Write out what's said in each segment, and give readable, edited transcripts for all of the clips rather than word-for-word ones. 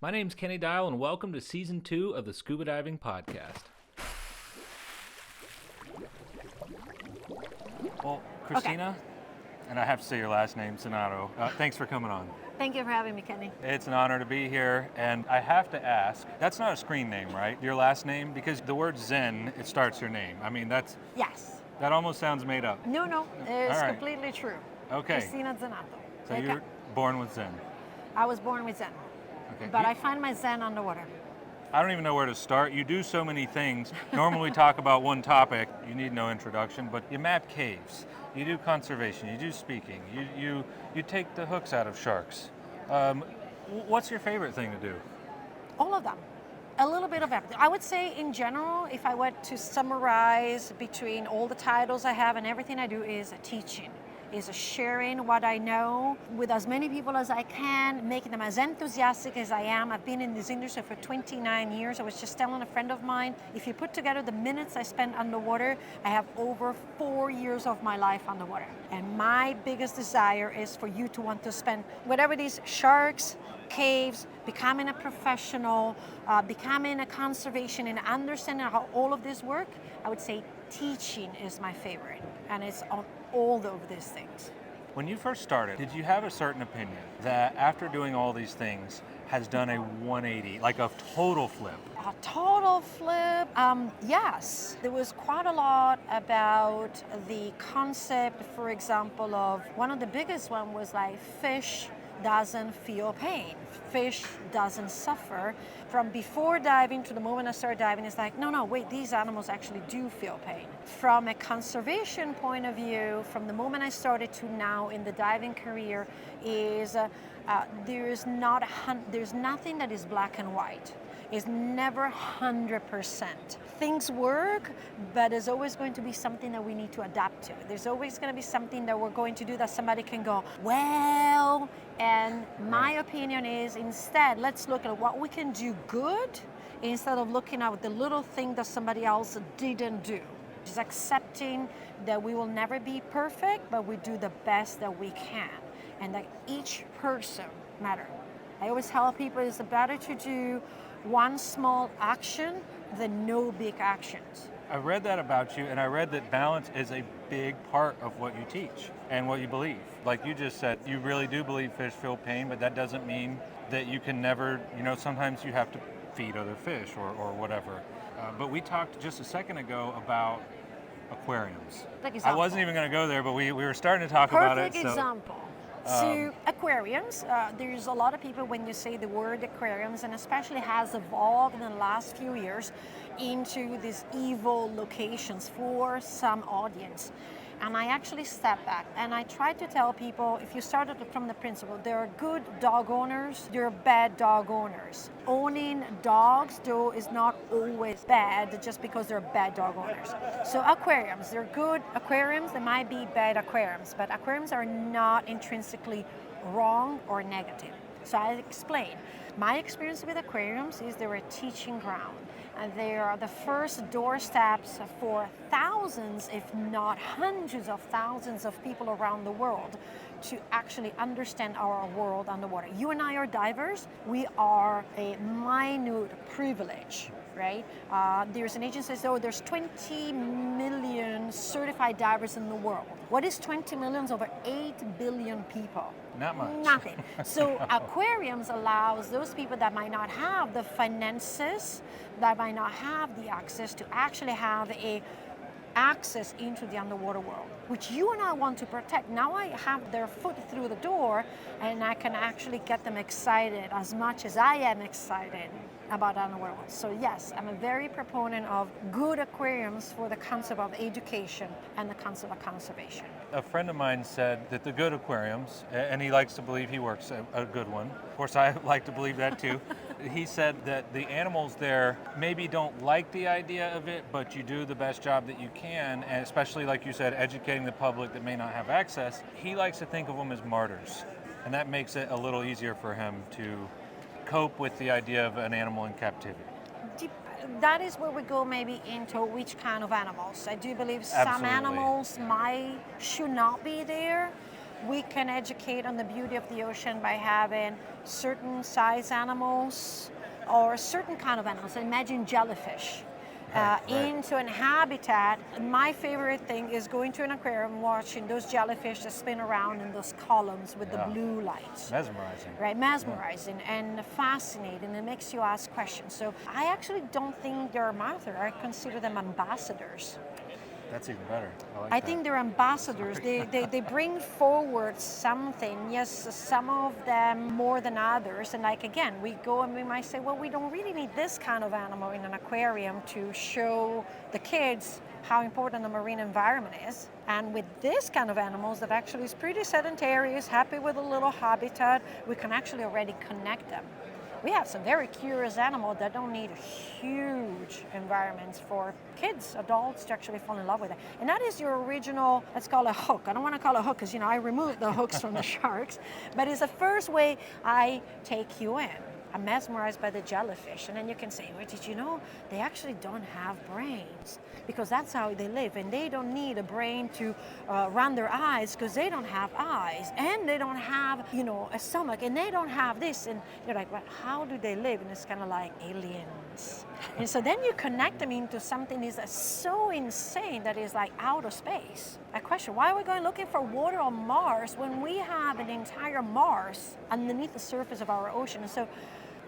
My name's Kenny Dial, and welcome to Season 2 of the Scuba Diving Podcast. Well, Cristina, and I have to say your last name, Zenato, thanks for coming on. Thank you for having me, Kenny. It's an honor to be here, and I have to ask, that's not a screen name, right? Your last name? Because the word Zen, it starts your name. I mean, Yes. that almost sounds made up. No, it's All right. completely true. Okay. Cristina Zenato. So you're born with Zen. I was born with Zen, Okay. but I find my Zen underwater. I don't even know where to start. You do so many things. Normally we talk about one topic. You need no introduction, but you map caves. You do conservation. You do speaking. You take the hooks out of sharks. What's your favorite thing to do? All of them. A little bit of everything. I would say in general, if I were to summarize between all the titles I have and everything I do, is teaching. Is sharing what I know with as many people as I can, making them as enthusiastic as I am. I've been in this industry for 29 years. I was just telling a friend of mine, if you put together the minutes I spend underwater, I have over 4 years of my life underwater. And my biggest desire is for you to want to spend whatever it is, sharks, caves, becoming a professional, becoming a conservation and understanding how all of this work. I would say teaching is my favorite, and it's on all of these things. When you first started, did you have a certain opinion that after doing all these things has done a 180, like a total flip? A total flip, yes. There was quite a lot about the concept, for example, of one of the biggest one was like fish doesn't feel pain. Fish doesn't suffer. From before diving to the moment I started diving, it's like, no, wait, these animals actually do feel pain. From a conservation point of view, from the moment I started to now in the diving career, is there's nothing that is black and white. It's never 100%. Things work, but there's always going to be something that we need to adapt to. There's always going to be something that we're going to do that somebody can go, well, and my opinion is instead, let's look at what we can do good instead of looking at the little thing that somebody else didn't do. Just accepting that we will never be perfect, but we do the best that we can, and that each person matters. I always tell people it's better to do one small action than no big actions. I read that about you, and I read that balance is a big part of what you teach and what you believe. Like you just said, you really do believe fish feel pain, but that doesn't mean that you can never, sometimes you have to feed other fish or whatever. But we talked just a second ago about aquariums. I wasn't even going to go there, but we were starting to talk about it. Perfect example. So aquariums, there's a lot of people when you say the word aquariums, and especially has evolved in the last few years into these evil locations for some audience. And I actually step back and I try to tell people, if you started from the principle, there are good dog owners, there are bad dog owners. Owning dogs, though, is not always bad just because they're bad dog owners. So aquariums, they're good aquariums, they might be bad aquariums, but aquariums are not intrinsically wrong or negative. So I explain. My experience with aquariums is they're a teaching ground. And they are the first doorsteps for thousands, if not hundreds of thousands of people around the world to actually understand our world underwater. You and I are divers. We are a minute privilege, right? There's an agency that says, there's 20 million certified divers in the world. What is 20 million over 8 billion people? Not much. Nothing. So aquariums allows those people that might not have the finances, that might not have the access to actually have a access into the underwater world, which you and I want to protect. Now I have their foot through the door and I can actually get them excited as much as I am excited about underwater world. So yes, I'm a very proponent of good aquariums for the concept of education and the concept of conservation. A friend of mine said that the good aquariums, and he likes to believe he works a good one. Of course, I like to believe that too. He said that the animals there maybe don't like the idea of it, but you do the best job that you can, and especially, like you said, educating the public that may not have access. He likes to think of them as martyrs, and that makes it a little easier for him to cope with the idea of an animal in captivity. That is where we go maybe into which kind of animals. I do believe Absolutely. some animals should not be there, We can educate on the beauty of the ocean by having certain size animals or certain kind of animals. Imagine jellyfish. Right. Into an habitat. My favorite thing is going to an aquarium, watching those jellyfish that spin around in those columns with the blue lights. Mesmerizing. Right, mesmerizing and fascinating. It makes you ask questions. So I actually don't think they're mother. I consider them ambassadors. That's even better. I think they're ambassadors. They bring forward something. Yes, some of them more than others. And like again, we go and we might say, well, we don't really need this kind of animal in an aquarium to show the kids how important the marine environment is. And with this kind of animals that actually is pretty sedentary, is happy with a little habitat, we can actually already connect them. We have some very curious animals that don't need huge environments for kids, adults to actually fall in love with it. And that is your original, let's call it a hook. I don't want to call it a hook because, I removed the hooks from the sharks, but it's the first way I take you in. I'm mesmerized by the jellyfish. And then you can say, well, did you know they actually don't have brains? Because that's how they live. And they don't need a brain to run their eyes because they don't have eyes. And they don't have, a stomach. And they don't have this. And you're like, well, how do they live? And it's kind of like aliens. And so then you connect them into something that is so insane that is like outer space. A question, why are we going looking for water on Mars when we have an entire Mars underneath the surface of our ocean? And so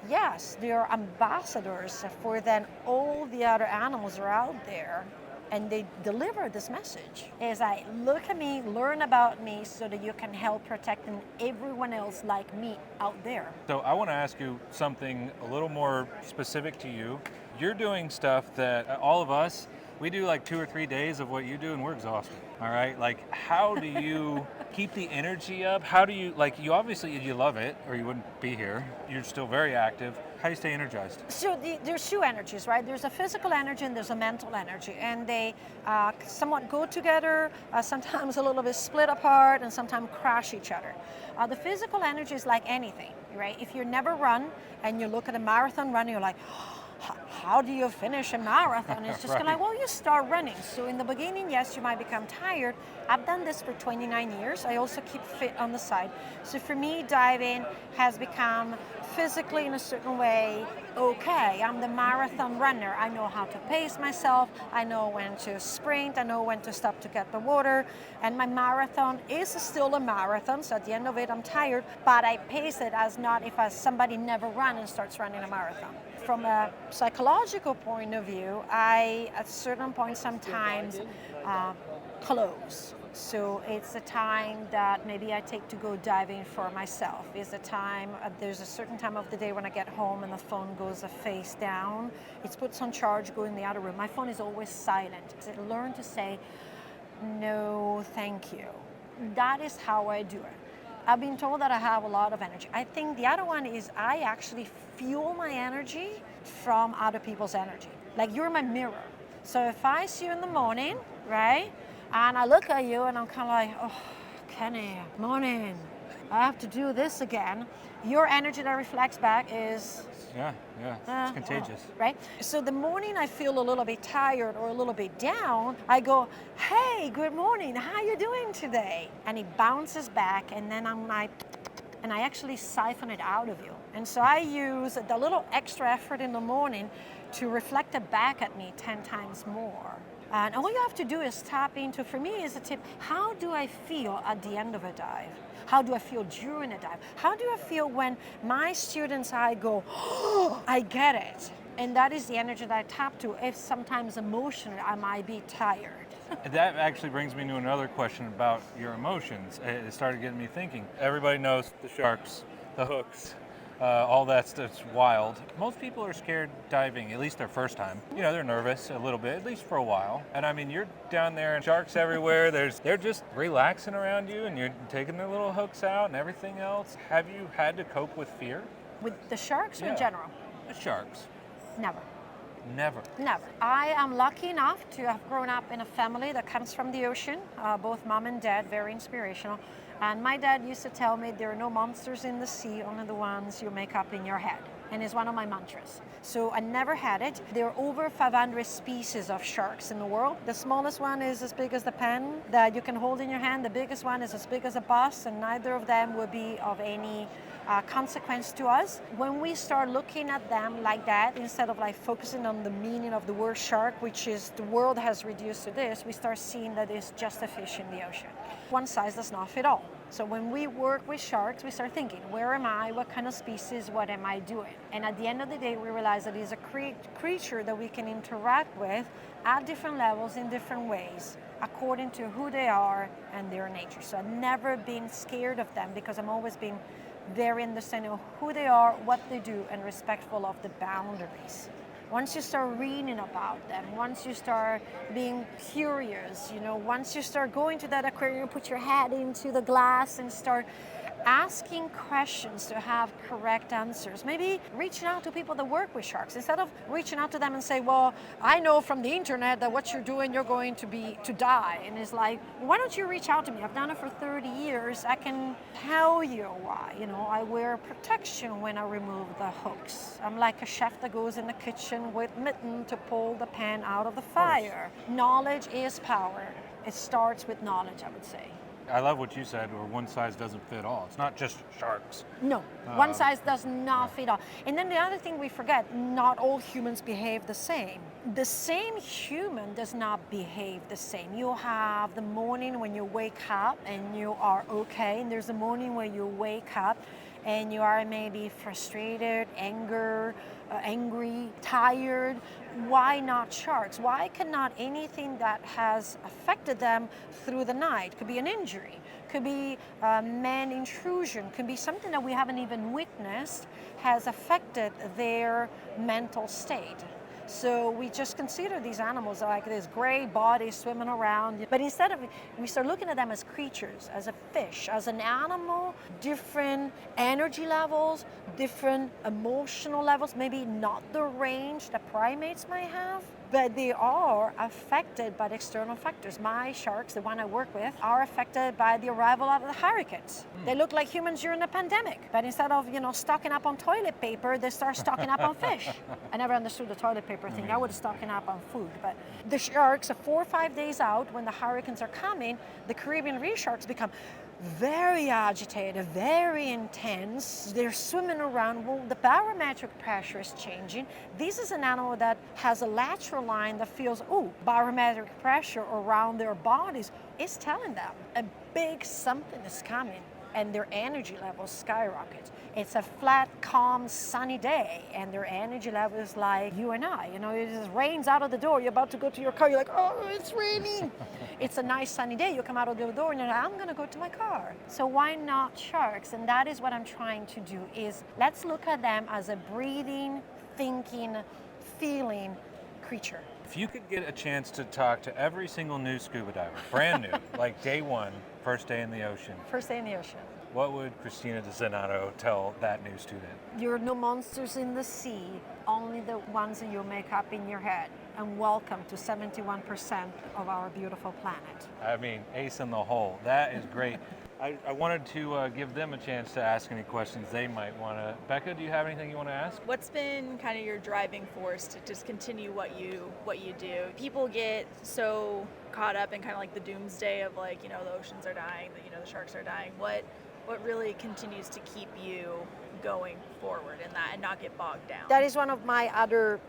yes, they are ambassadors for then all the other animals are out there, and they deliver this message. It's like, look at me, learn about me so that you can help protecting everyone else like me out there. So I want to ask you something a little more specific to you. You're doing stuff that all of us, we do like 2 or 3 days of what you do and we're exhausted. All right, like how do you keep the energy up? How do you, you obviously, you love it or you wouldn't be here. You're still very active. How do you stay energized? So there's two energies, right? There's a physical energy and there's a mental energy. And they somewhat go together, sometimes a little bit split apart and sometimes crash each other. The physical energy is like anything, right? If you never run and you look at a marathon run, you're like, how do you finish a marathon? It's just right. kind of like, well, you start running. So in the beginning, yes, you might become tired. I've done this for 29 years. I also keep fit on the side. So for me, diving has become physically in a certain way okay. I'm the marathon runner. I know how to pace myself. I know when to sprint. I know when to stop to get the water. And my marathon is still a marathon. So at the end of it, I'm tired. But I pace it as not if somebody never run and starts running a marathon. From a psychological point of view, I, at certain points, sometimes close. So it's a time that maybe I take to go diving for myself. It's a time, there's a certain time of the day when I get home and the phone goes face down. It's put on charge, go in the other room. My phone is always silent. So learn to say, no, thank you. That is how I do it. I've been told that I have a lot of energy. I think the other one is I actually fuel my energy from other people's energy. Like you're my mirror. So if I see you in the morning, right, and I look at you and I'm kind of like, oh, Kenny, morning, I have to do this again. Your energy that reflects back is... Yeah, it's contagious. Right? So the morning I feel a little bit tired or a little bit down, I go, hey, good morning, how you doing today? And it bounces back and then I'm like, and I actually siphon it out of you. And so I use the little extra effort in the morning to reflect it back at me 10 times more. And all you have to do is tap into, for me is a tip, how do I feel at the end of a dive? How do I feel during a dive? How do I feel when my students, I go, oh, I get it. And that is the energy that I tap to. If sometimes emotionally, I might be tired. That actually brings me to another question about your emotions. It started getting me thinking. Everybody knows the sharks, the hooks, all that stuff's wild. Most people are scared diving, at least their first time. They're nervous a little bit, at least for a while. And I mean, you're down there and sharks everywhere. They're just relaxing around you and you're taking their little hooks out and everything else. Have you had to cope with fear? With the sharks or in general? The sharks. Never. Never. I am lucky enough to have grown up in a family that comes from the ocean, both mom and dad, very inspirational. And my dad used to tell me there are no monsters in the sea, only the ones you make up in your head. and it's one of my mantras. So I never had it. There are over 500 species of sharks in the world. The smallest one is as big as the pen that you can hold in your hand. The biggest one is as big as a bus, and neither of them will be of any consequence to us. When we start looking at them like that, instead of like focusing on the meaning of the word shark, which is the world has reduced to this, we start seeing that it's just a fish in the ocean. One size does not fit all. So when we work with sharks, we start thinking, where am I? What kind of species? What am I doing? And at the end of the day, we realize that it's a creature that we can interact with at different levels in different ways, according to who they are and their nature. So I've never been scared of them because I'm always been very understanding of who they are, what they do, and respectful of the boundaries. Once you start reading about them, once you start being curious, once you start going to that aquarium, put your head into the glass and start asking questions to have correct answers. Maybe reaching out to people that work with sharks instead of reaching out to them and say, well, I know from the internet that what you're doing, you're going to die. And it's like, why don't you reach out to me? I've done it for 30 years. I can tell you why. I wear protection when I remove the hooks. I'm like a chef that goes in the kitchen with mitten to pull the pan out of the fire. Knowledge is power. It starts with knowledge, I would say. I love what you said, or one size doesn't fit all. It's not just sharks. No, one size does not fit all. And then the other thing we forget, not all humans behave the same. The same human does not behave the same. You have the morning when you wake up and you are okay, and there's a morning where you wake up and you are maybe frustrated, angry, tired. Why not sharks? Why cannot anything that has affected them through the night? Could be an injury, could be man intrusion, could be something that we haven't even witnessed has affected their mental state. So we just consider these animals like this gray body swimming around. But instead of, we start looking at them as creatures, as a fish, as an animal, different energy levels, different emotional levels, maybe not the range that primates might have, but they are affected by the external factors. My sharks, the one I work with, are affected by the arrival of the hurricanes. They look like humans during the pandemic, but instead of stocking up on toilet paper, they start stocking up on fish. I never understood the toilet paper thing. I would stocking up on food, but the sharks are 4 or 5 days out when the hurricanes are coming. The Caribbean reef sharks become very agitated, very intense. They're swimming around. Well, the barometric pressure is changing. This is an animal that has a lateral line that feels, barometric pressure around their bodies is telling them a big something is coming, and their energy levels skyrocket. It's a flat, calm, sunny day, and their energy level is like you and I. It just rains out of the door. You're about to go to your car. You're like, oh, it's raining. It's a nice sunny day. You come out of the door and you're like, I'm going to go to my car. So why not sharks? And that is what I'm trying to do is let's look at them as a breathing, thinking, feeling creature. If you could get a chance to talk to every single new scuba diver, brand new, like day one, first day in the ocean. First day in the ocean. What would Cristina Zenato tell that new student? There are no monsters in the sea, only the ones that you make up in your head. And welcome to 71% of our beautiful planet. I mean, ace in the hole. That is great. I wanted to give them a chance to ask any questions they might want to. Becca, do you have anything you want to ask? What's been kind of your driving force to just continue what you do? People get so caught up in kind of like the doomsday of like, the oceans are dying, the sharks are dying. What really continues to keep you going forward in that and not get bogged down? That is one of my other,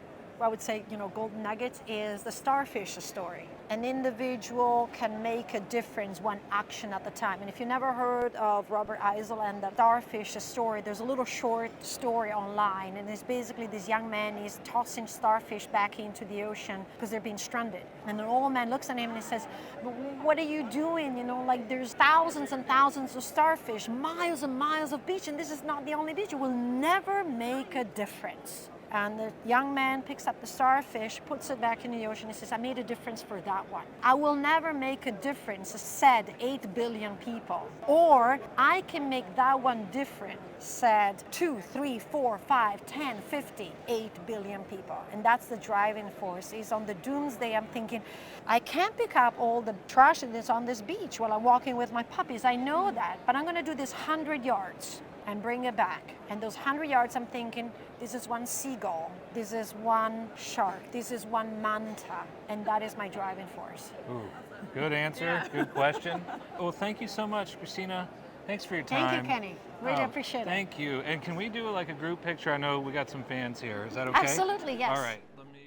I would say, golden nuggets is the starfish story. An individual can make a difference one action at a time. And if you never heard of Robert Eisel and the starfish story, there's a little short story online. And it's basically this young man is tossing starfish back into the ocean because they're being stranded. And an old man looks at him and he says, what are you doing? There's thousands and thousands of starfish, miles and miles of beach, and this is not the only beach. It will never make a difference. And the young man picks up the starfish, puts it back in the ocean, and says, I made a difference for that one. I will never make a difference, said 8 billion people. Or I can make that one different, said 2, 3, 4, 5, 10, 50, 8 billion people. And that's the driving force. Is on the doomsday, I'm thinking, I can't pick up all the trash that's on this beach while I'm walking with my puppies. I know that, but I'm going to do this 100 yards. and bring it back. And those 100 yards, I'm thinking, this is one seagull, this is one shark, this is one manta, and that is my driving force. Ooh, good answer, good question. Well, thank you so much, Cristina. Thanks for your time. Thank you, Kenny. Really appreciate it. Thank you. And can we do like a group picture? I know we got some fans here. Is that okay? Absolutely, yes. All right. Let me.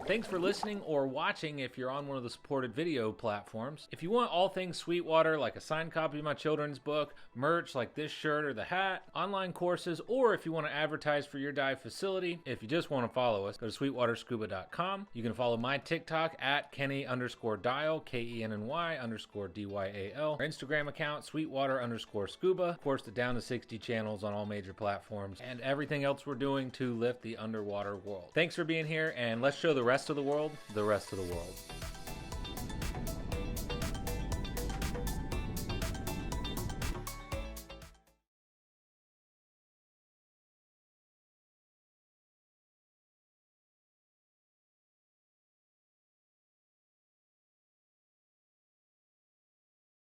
Thanks for listening or watching if you're on one of the supported video platforms. If you want all things Sweetwater, like a signed copy of my children's book, merch like this shirt or the hat, online courses, or if you want to advertise for your dive facility, if you just want to follow us, go to sweetwaterscuba.com. You can follow my TikTok at Kenny_Dial, KENNY_DYAL. Our Instagram account, Sweetwater_Scuba. Of course, the Down to 60 channels on all major platforms, and everything else we're doing to lift the underwater world. Thanks for being here, and let's show the rest of the world.